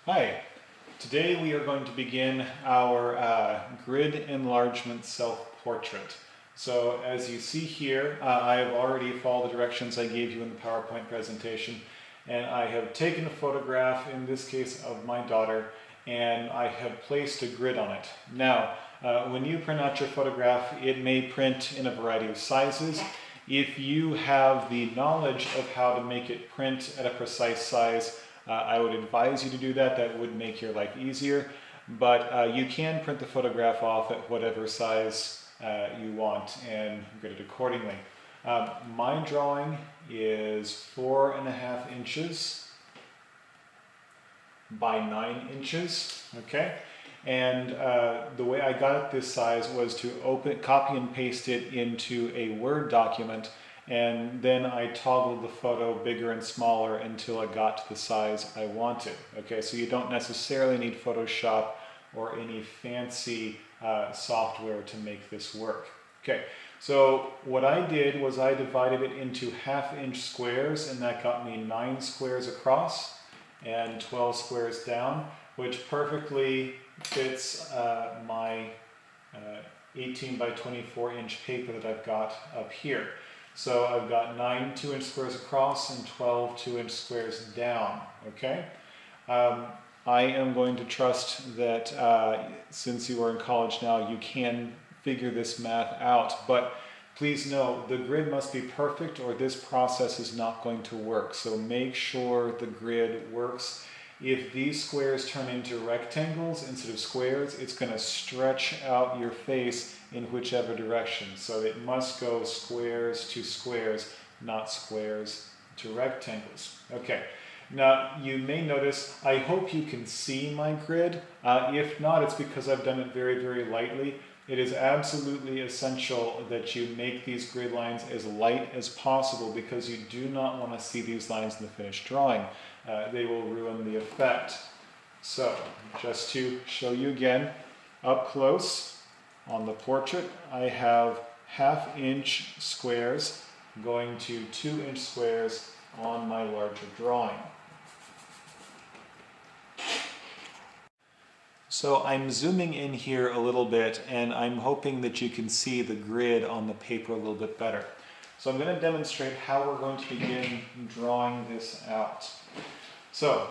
Hi, today we are going to begin our grid enlargement self-portrait. So as you see here, I have already followed the directions I gave you in the PowerPoint presentation, and I have taken a photograph, in this case of my daughter, and I have placed a grid on it. Now, when you print out your photograph, it may print in a variety of sizes. If you have the knowledge of how to make it print at a precise size, I would advise you to do that. That would make your life easier. But you can print the photograph off at whatever size you want and grid it accordingly. My drawing is 4.5 inches by 9 inches, okay? And the way I got it this size was to copy and paste it into a Word document, and then I toggled the photo bigger and smaller until I got to the size I wanted. Okay, so you don't necessarily need Photoshop or any fancy software to make this work. Okay, so what I did was I divided it into 1/2 inch squares, and that got me 9 squares across and 12 squares down, which perfectly fits my 18 by 24 inch paper that I've got up here. So I've got 9 2-inch squares across and 12 2-inch squares down, okay? I am going to trust that since you are in college now, you can figure this math out, but please know the grid must be perfect or this process is not going to work. So make sure the grid works. If these squares turn into rectangles instead of squares, it's going to stretch out your face in whichever direction. So it must go squares to squares, not squares to rectangles. Okay, now you may notice, I hope you can see my grid. If not, it's because I've done it very, very lightly. It is absolutely essential that you make these grid lines as light as possible because you do not want to see these lines in the finished drawing. They will ruin the effect. So, just to show you again, up close on the portrait, I have 1/2 inch squares going to 2-inch squares on my larger drawing. So I'm zooming in here a little bit, and I'm hoping that you can see the grid on the paper a little bit better. So I'm going to demonstrate how we're going to begin drawing this out. So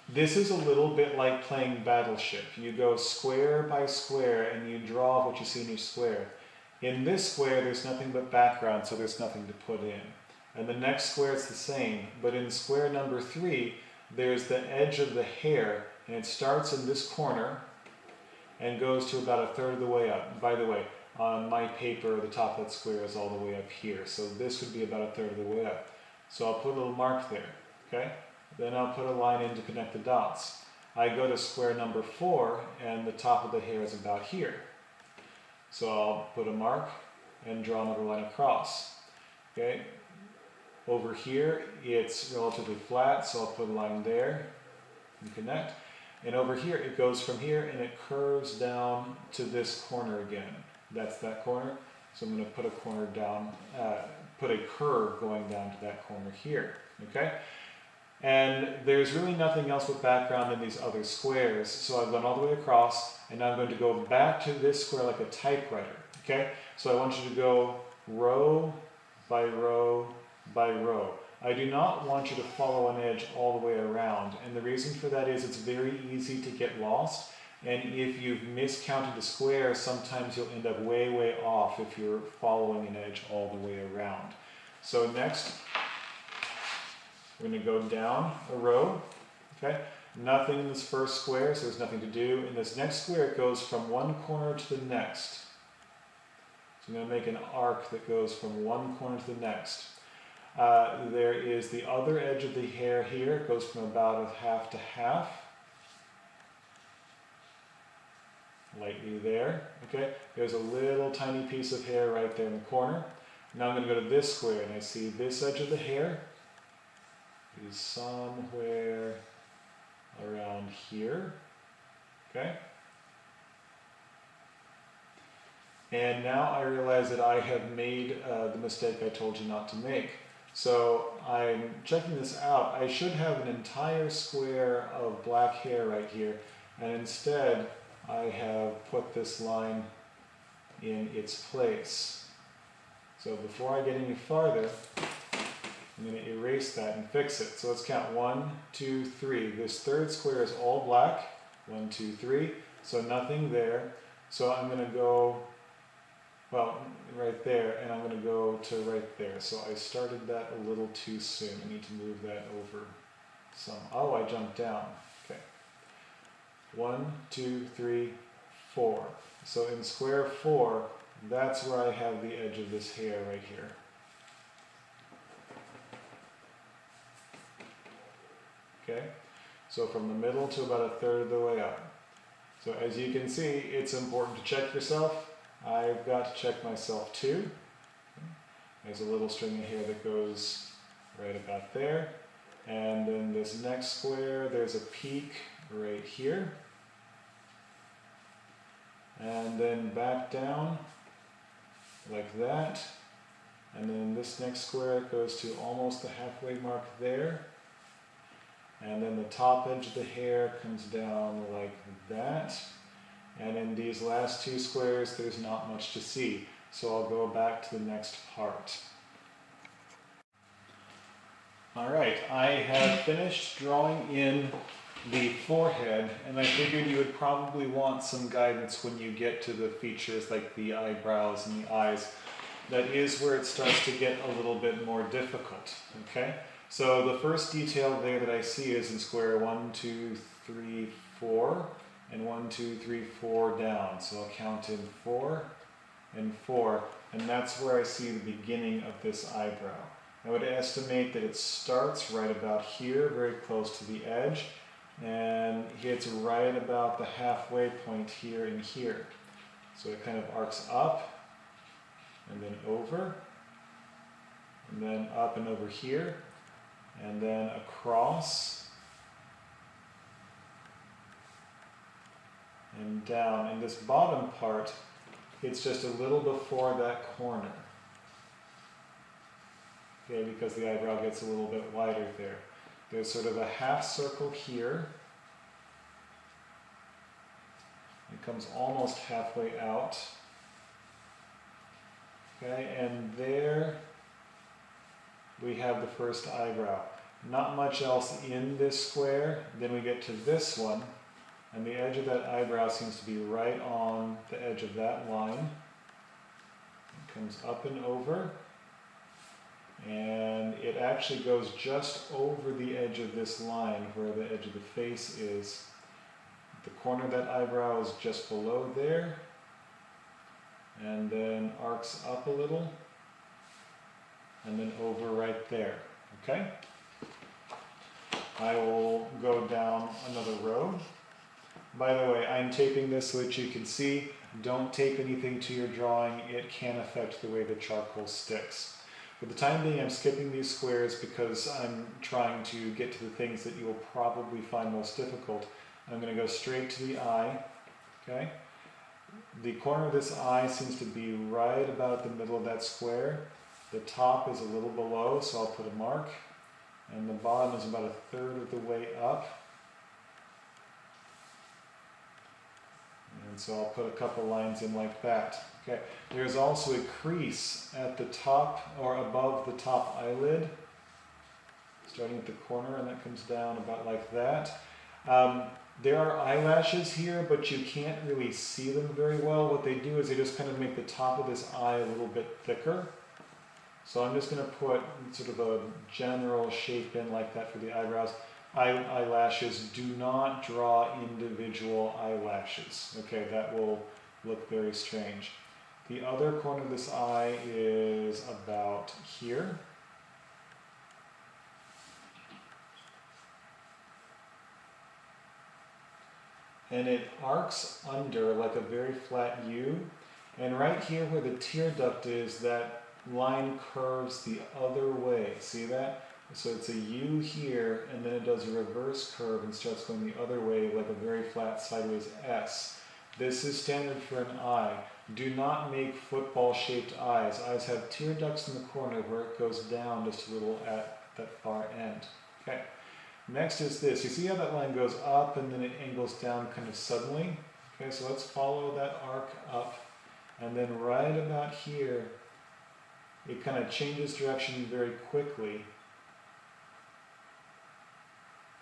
this is a little bit like playing Battleship. You go square by square and you draw what you see in each square. In this square there's nothing but background, so there's nothing to put in. And the next square is the same, but in square number 3 there's the edge of the hair, and it starts in this corner and goes to about 1/3 of the way up. By the way, on my paper the top of that square is all the way up here, so this would be about 1/3 of the way up. So I'll put a little mark there, okay? Then I'll put a line in to connect the dots. I go to square number 4 and the top of the hair is about here. So I'll put a mark and draw another line across. Okay. Over here it's relatively flat, so I'll put a line there and connect. And over here it goes from here and it curves down to this corner again. That's that corner. So I'm going to put a corner down, put a curve going down to that corner here. Okay. And there's really nothing else with background in these other squares. So I've gone all the way across, and now I'm going to go back to this square like a typewriter. Okay? So I want you to go row by row by row. I do not want you to follow an edge all the way around. And the reason for that is it's very easy to get lost. And if you've miscounted a square, sometimes you'll end up way, way off if you're following an edge all the way around. So next, we're going to go down a row, okay? Nothing in this first square, so there's nothing to do. In this next square, it goes from one corner to the next. So I'm going to make an arc that goes from one corner to the next. There is the other edge of the hair here. It goes from about 1/2 to 1/2. Lightly there, okay? There's a little tiny piece of hair right there in the corner. Now I'm going to go to this square, and I see this edge of the hair is somewhere around here, okay? And now I realize that I have made the mistake I told you not to make. So I'm checking this out. I should have an entire square of black hair right here, and instead I have put this line in its place. So before I get any farther, I'm going to erase that and fix it. So let's count 1, 2, 3. This third square is all black. 1, 2, 3. So nothing there. So I'm going to go, well, right there, and I'm going to go to right there. So I started that a little too soon. I need to move that over some. Oh, I jumped down. Okay. 1, 2, 3, 4. So in square 4, that's where I have the edge of this hair right here. Okay, so from the middle to about a third of the way up. So as you can see, it's important to check yourself. I've got to check myself too. There's a little string of hair that goes right about there. And then this next square, there's a peak right here. And then back down like that. And then this next square goes to almost the halfway mark there. And then the top edge of the hair comes down like that. And in these last two squares, there's not much to see. So I'll go back to the next part. All right, I have finished drawing in the forehead, and I figured you would probably want some guidance when you get to the features like the eyebrows and the eyes. That is where it starts to get a little bit more difficult, okay? So the first detail there that I see is in square 1, 2, 3, 4, and 1, 2, 3, 4 down. So I'll count in 4 and 4, and that's where I see the beginning of this eyebrow. I would estimate that it starts right about here, very close to the edge, and hits right about the halfway point here and here. So it kind of arcs up, and then over, and then up and over here, and then across, and down. And this bottom part hits just a little before that corner. Okay, because the eyebrow gets a little bit wider there. There's sort of a half circle here. It comes almost halfway out. Okay, and there we have the first eyebrow. Not much else in this square. Then we get to this one, and the edge of that eyebrow seems to be right on the edge of that line. It comes up and over, and it actually goes just over the edge of this line where the edge of the face is. The corner of that eyebrow is just below there, and then arcs up a little, and then over right there, okay? I will go down another row. By the way, I'm taping this so that you can see. Don't tape anything to your drawing. It can affect the way the charcoal sticks. For the time being, I'm skipping these squares because I'm trying to get to the things that you will probably find most difficult. I'm going to go straight to the eye, okay? The corner of this eye seems to be right about the middle of that square. The top is a little below, so I'll put a mark. And the bottom is about a third of the way up. And so I'll put a couple lines in like that. Okay. There's also a crease at the top or above the top eyelid, starting at the corner, and that comes down about like that. There are eyelashes here, but you can't really see them very well. What they do is they just kind of make the top of this eye a little bit thicker. So I'm just going to put sort of a general shape in like that for the eyebrows. Eyelashes, do not draw individual eyelashes. Okay, that will look very strange. The other corner of this eye is about here. And it arcs under like a very flat U. And right here where the tear duct is, that line curves the other way. See that? So it's a U here, and then it does a reverse curve and starts going the other way like a very flat sideways S. This is standard for an eye. Do not make football-shaped eyes. Eyes have tear ducts in the corner where it goes down just a little at that far end. Okay. Next is this. You see how that line goes up and then it angles down kind of suddenly? Okay, so let's follow that arc up. And then right about here, it kind of changes direction very quickly.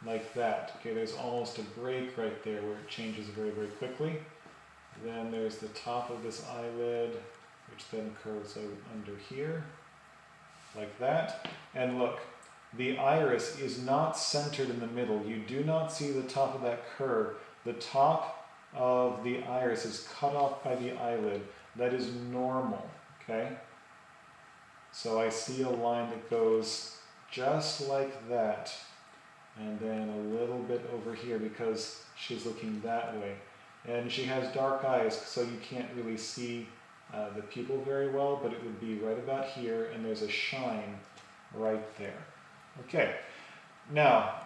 Like that. Okay, there's almost a break right there where it changes very, very quickly. Then there's the top of this eyelid, which then curves out under here, like that. And look, the iris is not centered in the middle. You do not see the top of that curve. The top of the iris is cut off by the eyelid. That is normal, okay? So I see a line that goes just like that, and then a little bit over here because she's looking that way. And she has dark eyes, so you can't really see the pupil very well, but it would be right about here, and there's a shine right there. Okay, now,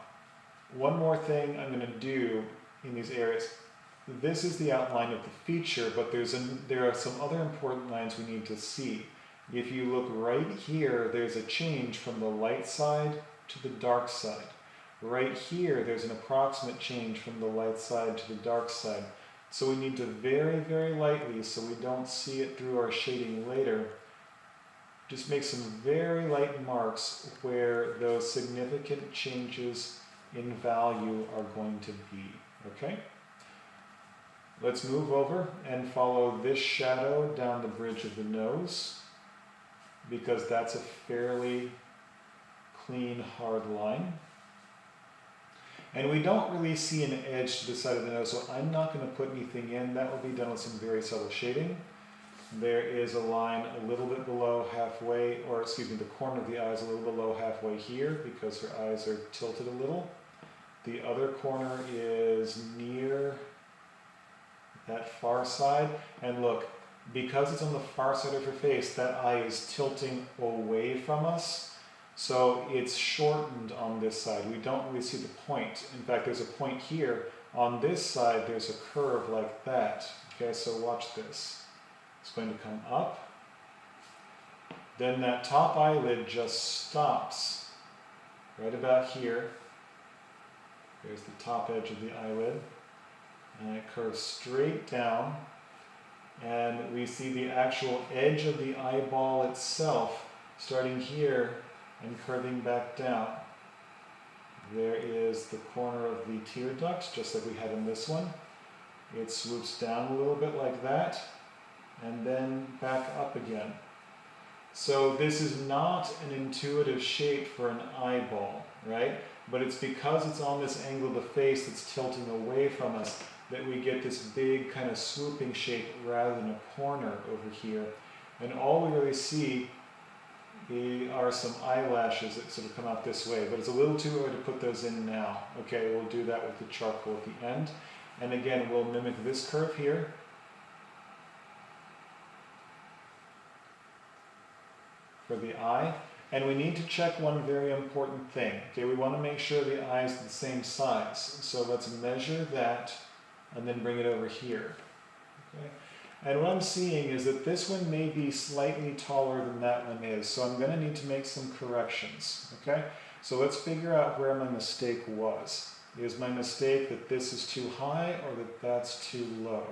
one more thing I'm going to do in these areas. This is the outline of the feature, but there are some other important lines we need to see. If you look right here, there's a change from the light side to the dark side. Right here, there's an approximate change from the light side to the dark side. So we need to very, very lightly, so we don't see it through our shading later, just make some very light marks where those significant changes in value are going to be, okay? Let's move over and follow this shadow down the bridge of the nose, because that's a fairly clean, hard line. And we don't really see an edge to the side of the nose, so I'm not going to put anything in. That will be done with some very subtle shading. There is a line a little bit below halfway, or excuse me, the corner of the eye is a little below halfway here because her eyes are tilted a little. The other corner is near that far side. And look, because it's on the far side of her face, that eye is tilting away from us. So it's shortened on this side. We don't really see the point. In fact, there's a point here. On this side, there's a curve like that. Okay, so watch this. It's going to come up. Then that top eyelid just stops right about here. There's the top edge of the eyelid. And it curves straight down. And we see the actual edge of the eyeball itself starting here and curving back down. There is the corner of the tear duct, just like we had in this one. It swoops down a little bit like that, and then back up again. So this is not an intuitive shape for an eyeball, right? But it's because it's on this angle of the face that's tilting away from us that we get this big kind of swooping shape rather than a corner over here. And all we really see are some eyelashes that sort of come out this way, but it's a little too early to put those in now. Okay, we'll do that with the charcoal at the end. And again, we'll mimic this curve here. For the eye. And we need to check one very important thing. Okay, we want to make sure the eye is the same size. So let's measure that and then bring it over here. Okay. And what I'm seeing is that this one may be slightly taller than that one is, so I'm going to need to make some corrections, okay? So let's figure out where my mistake was. Is my mistake that this is too high or that that's too low?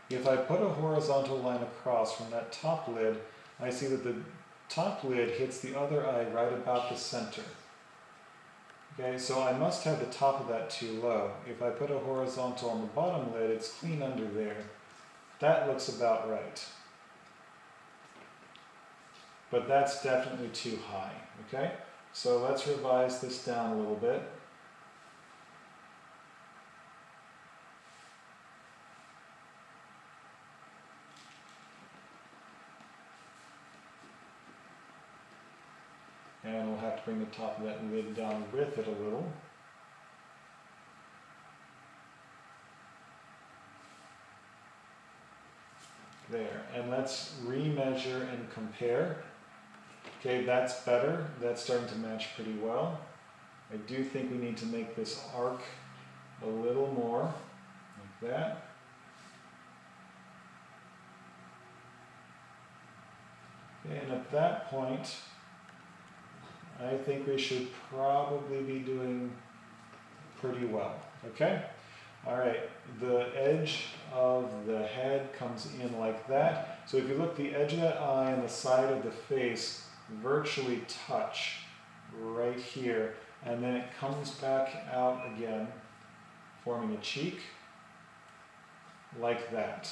If I put a horizontal line across from that top lid, I see that the top lid hits the other eye right about the center. Okay, so I must have the top of that too low. If I put a horizontal on the bottom lid, it's clean under there. That looks about right. But that's definitely too high, okay? So let's revise this down a little bit. And we'll have to bring the top of that lid down with it a little. There, and let's remeasure and compare. Okay, that's better. That's starting to match pretty well. I do think we need to make this arc a little more, like that. Okay, and at that point, I think we should probably be doing pretty well, okay? All right, the edge of the head comes in like that. So if you look, the edge of that eye and the side of the face virtually touch right here, and then it comes back out again, forming a cheek like that.